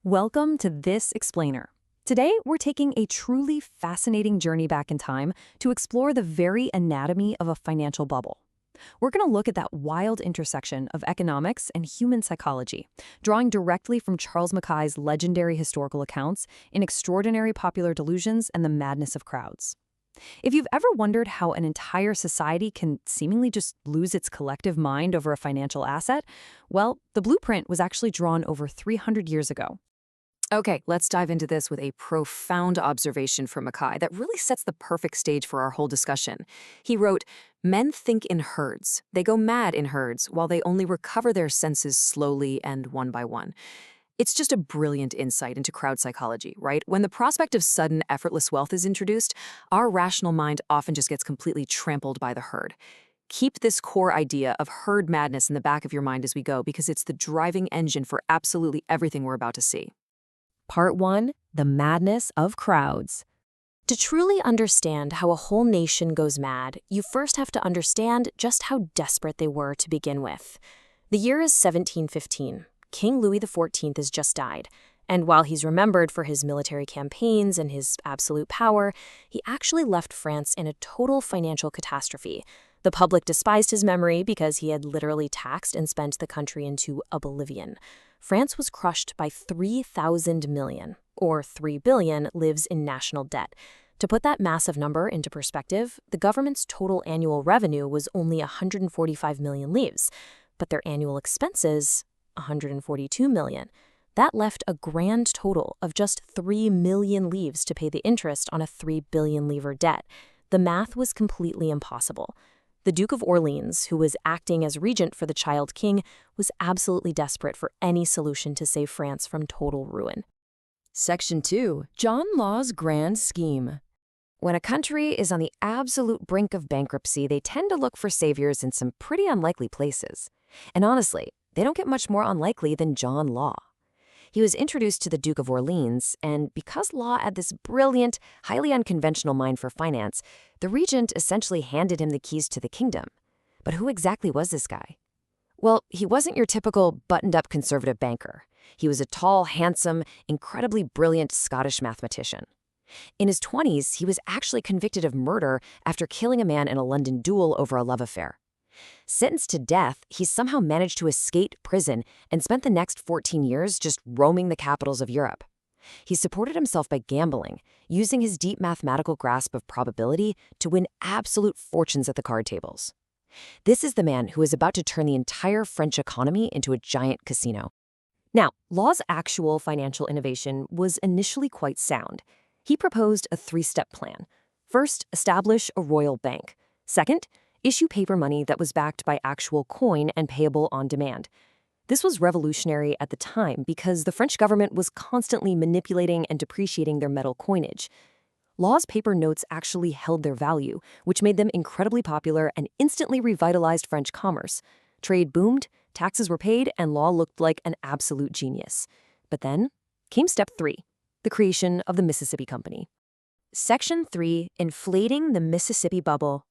Welcome to This Explainer. Today, we're taking a truly fascinating journey back in time to explore the very anatomy of a financial bubble. We're going to look at that wild intersection of economics and human psychology, drawing directly from Charles Mackay's legendary historical accounts in Extraordinary Popular Delusions and the Madness of Crowds. If you've ever wondered how an entire society can seemingly just lose its collective mind over a financial asset, well, the blueprint was actually drawn over 300 years ago. Okay, let's dive into this with a profound observation from Mackay that really sets the perfect stage for our whole discussion. He wrote, "Men think in herds. They go mad in herds, while they only recover their senses slowly and one by one." It's just a brilliant insight into crowd psychology, right? When the prospect of sudden, effortless wealth is introduced, our rational mind often just gets completely trampled by the herd. Keep this core idea of herd madness in the back of your mind as we go, because it's the driving engine for absolutely everything we're about to see. Part 1. The Madness of Crowds. To truly understand how a whole nation goes mad, you first have to understand just how desperate they were to begin with. The year is 1715. King Louis XIV has just died, and while he's remembered for his military campaigns and his absolute power, he actually left France in a total financial catastrophe. The public despised his memory because he had literally taxed and spent the country into oblivion. France was crushed by 3,000 million, or 3 billion, lives in national debt. To put that massive number into perspective, the government's total annual revenue was only 145 million livres, but their annual expenses, 142 million. That left a grand total of just 3 million livres to pay the interest on a 3 billion livre debt. The math was completely impossible. The Duke of Orleans, who was acting as regent for the child king, was absolutely desperate for any solution to save France from total ruin. Section 2. John Law's Grand Scheme. When a country is on the absolute brink of bankruptcy, they tend to look for saviors in some pretty unlikely places. And honestly, they don't get much more unlikely than John Law. He was introduced to the Duke of Orleans, and because Law had this brilliant, highly unconventional mind for finance, the regent essentially handed him the keys to the kingdom. But who exactly was this guy? Well, he wasn't your typical buttoned-up conservative banker. He was a tall, handsome, incredibly brilliant Scottish mathematician. In his 20s, he was actually convicted of murder after killing a man in a London duel over a love affair. Sentenced to death, he somehow managed to escape prison and spent the next 14 years just roaming the capitals of Europe. He supported himself by gambling, using his deep mathematical grasp of probability to win absolute fortunes at the card tables. This is the man who is about to turn the entire French economy into a giant casino. Now, Law's actual financial innovation was initially quite sound. He proposed a 3-step plan. First, establish a royal bank. Second, issue paper money that was backed by actual coin and payable on demand. This was revolutionary at the time because the French government was constantly manipulating and depreciating their metal coinage. Law's paper notes actually held their value, which made them incredibly popular and instantly revitalized French commerce. Trade boomed, taxes were paid, and Law looked like an absolute genius. But then came step 3, the creation of the Mississippi Company. Section 3, Inflating the Mississippi Bubble.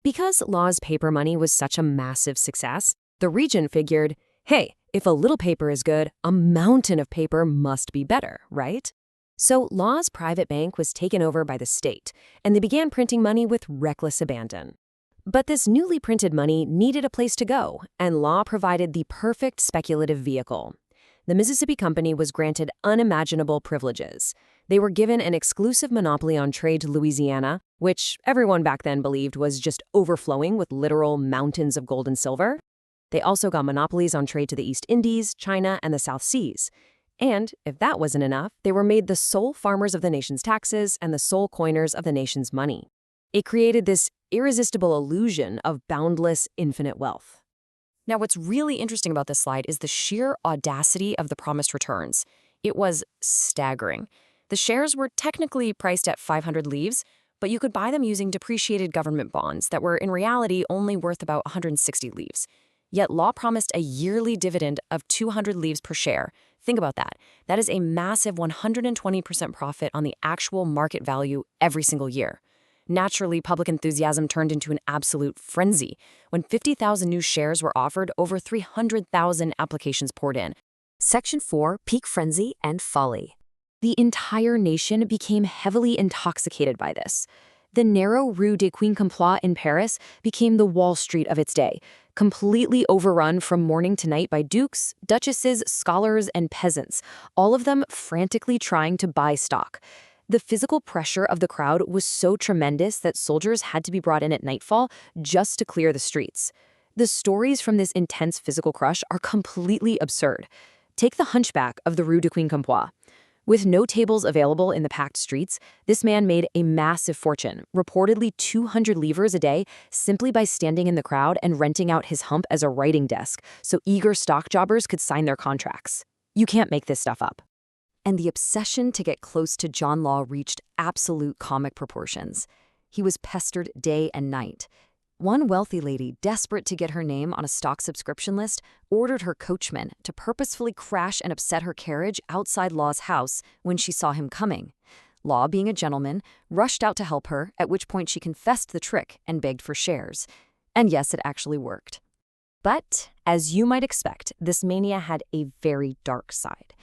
Because Law's paper money was such a massive success, the regent figured, hey, if a little paper is good, a mountain of paper must be better, right? So Law's private bank was taken over by the state, and they began printing money with reckless abandon. But this newly printed money needed a place to go, and Law provided the perfect speculative vehicle. The Mississippi Company was granted unimaginable privileges. They were given an exclusive monopoly on trade to Louisiana, which everyone back then believed was just overflowing with literal mountains of gold and silver. They also got monopolies on trade to the East Indies, China, and the South Seas. And, if that wasn't enough, they were made the sole farmers of the nation's taxes and the sole coiners of the nation's money. It created this irresistible illusion of boundless, infinite wealth. Now, what's really interesting about this slide is the sheer audacity of the promised returns. It was staggering. The shares were technically priced at 500 livres, but you could buy them using depreciated government bonds that were in reality only worth about 160 livres. Yet Law promised a yearly dividend of 200 livres per share. Think about that. That is a massive 120% profit on the actual market value every single year. Naturally, public enthusiasm turned into an absolute frenzy. When 50,000 new shares were offered, over 300,000 applications poured in. Section 4, Peak Frenzy and Folly. The entire nation became heavily intoxicated by this. The narrow Rue des Quincampoix in Paris became the Wall Street of its day, completely overrun from morning to night by dukes, duchesses, scholars, and peasants, all of them frantically trying to buy stock. The physical pressure of the crowd was so tremendous that soldiers had to be brought in at nightfall just to clear the streets. The stories from this intense physical crush are completely absurd. Take the hunchback of the Rue de Quincampoix. With no tables available in the packed streets, this man made a massive fortune, reportedly 200 livres a day, simply by standing in the crowd and renting out his hump as a writing desk so eager stock jobbers could sign their contracts. You can't make this stuff up. And the obsession to get close to John Law reached absolute comic proportions. He was pestered day and night. One wealthy lady, desperate to get her name on a stock subscription list, ordered her coachman to purposefully crash and upset her carriage outside Law's house when she saw him coming. Law, being a gentleman, rushed out to help her, at which point she confessed the trick and begged for shares. And yes, it actually worked. But, as you might expect, this mania had a very dark side.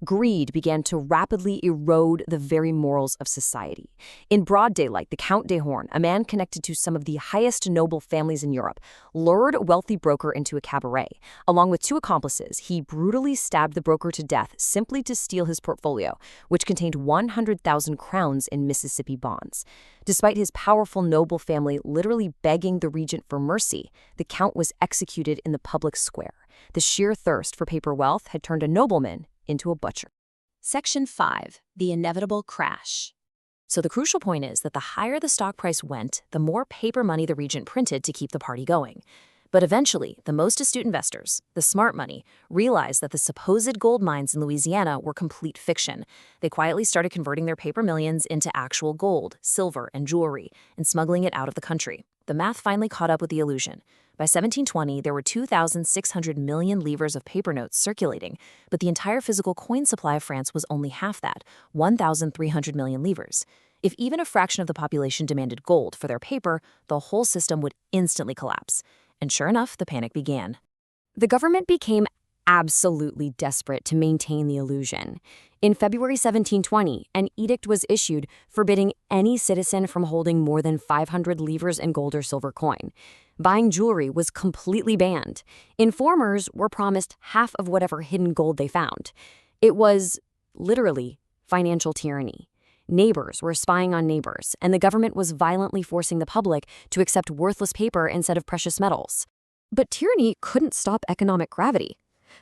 Greed began to rapidly erode the very morals of society. In broad daylight, the Count de Horn, a man connected to some of the highest noble families in Europe, lured a wealthy broker into a cabaret. Along with two accomplices, he brutally stabbed the broker to death simply to steal his portfolio, which contained 100,000 crowns in Mississippi bonds. Despite his powerful noble family literally begging the regent for mercy, the Count was executed in the public square. The sheer thirst for paper wealth had turned a nobleman into a butcher. Section 5, the inevitable crash. So the crucial point is that the higher the stock price went, the more paper money the regent printed to keep the party going. But eventually, the most astute investors, the smart money, realized that the supposed gold mines in Louisiana were complete fiction. They quietly started converting their paper millions into actual gold, silver, and jewelry, and smuggling it out of the country. The math finally caught up with the illusion. By 1720, there were 2,600 million livres of paper notes circulating, but the entire physical coin supply of France was only half that, 1,300 million livres. If even a fraction of the population demanded gold for their paper, the whole system would instantly collapse. And sure enough, the panic began. The government became absolutely desperate to maintain the illusion. In February 1720, an edict was issued forbidding any citizen from holding more than 500 livres in gold or silver coin. Buying jewelry was completely banned. Informers were promised half of whatever hidden gold they found. It was, literally, financial tyranny. Neighbors were spying on neighbors, and the government was violently forcing the public to accept worthless paper instead of precious metals. But tyranny couldn't stop economic gravity.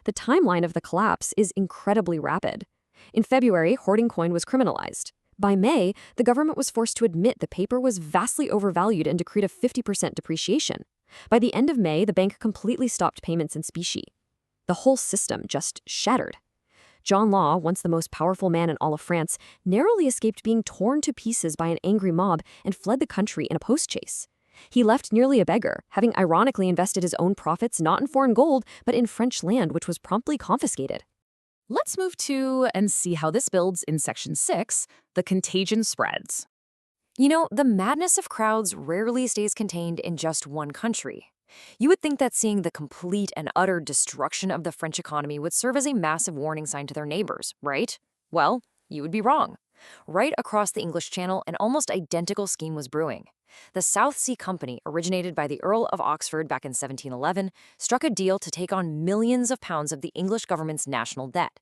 The timeline of the collapse is incredibly rapid. In February, hoarding coin was criminalized. By May, the government was forced to admit the paper was vastly overvalued and decreed a 50% depreciation. By the end of May, the bank completely stopped payments in specie. The whole system just shattered. John Law, once the most powerful man in all of France, narrowly escaped being torn to pieces by an angry mob and fled the country in a post-chase. He left nearly a beggar, having ironically invested his own profits not in foreign gold, but in French land, which was promptly confiscated. Let's move to and see how this builds in Section 6, the contagion spreads. You know, the madness of crowds rarely stays contained in just one country. You would think that seeing the complete and utter destruction of the French economy would serve as a massive warning sign to their neighbors, right? Well, you would be wrong. Right across the English Channel, an almost identical scheme was brewing. The South Sea Company, originated by the Earl of Oxford back in 1711, struck a deal to take on millions of pounds of the English government's national debt.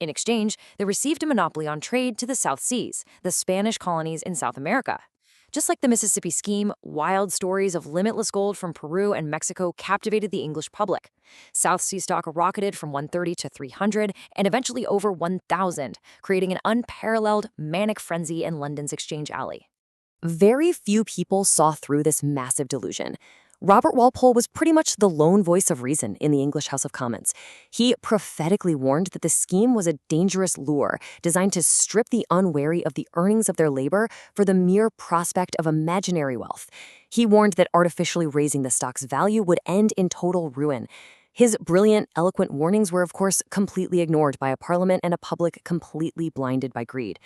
In exchange, they received a monopoly on trade to the South Seas, the Spanish colonies in South America. Just like the Mississippi scheme, wild stories of limitless gold from Peru and Mexico captivated the English public. South Sea stock rocketed from 130 to 300 and eventually over 1,000, creating an unparalleled manic frenzy in London's Exchange Alley. Very few people saw through this massive delusion. Robert Walpole was pretty much the lone voice of reason in the English House of Commons. He prophetically warned that the scheme was a dangerous lure designed to strip the unwary of the earnings of their labor for the mere prospect of imaginary wealth. He warned that artificially raising the stock's value would end in total ruin. His brilliant, eloquent warnings were, of course, completely ignored by a parliament and a public completely blinded by greed.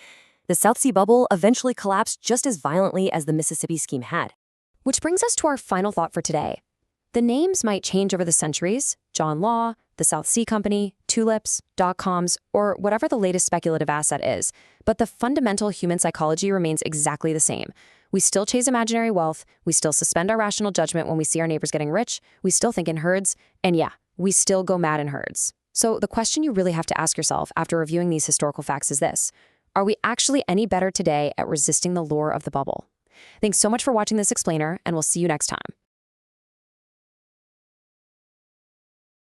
The South Sea bubble eventually collapsed just as violently as the Mississippi scheme had. Which brings us to our final thought for today. The names might change over the centuries, John Law, the South Sea Company, tulips, dot-coms, or whatever the latest speculative asset is, but the fundamental human psychology remains exactly the same. We still chase imaginary wealth, we still suspend our rational judgment when we see our neighbors getting rich, we still think in herds, and yeah, we still go mad in herds. So the question you really have to ask yourself after reviewing these historical facts is this: are we actually any better today at resisting the lure of the bubble? Thanks so much for watching this explainer, and we'll see you next time.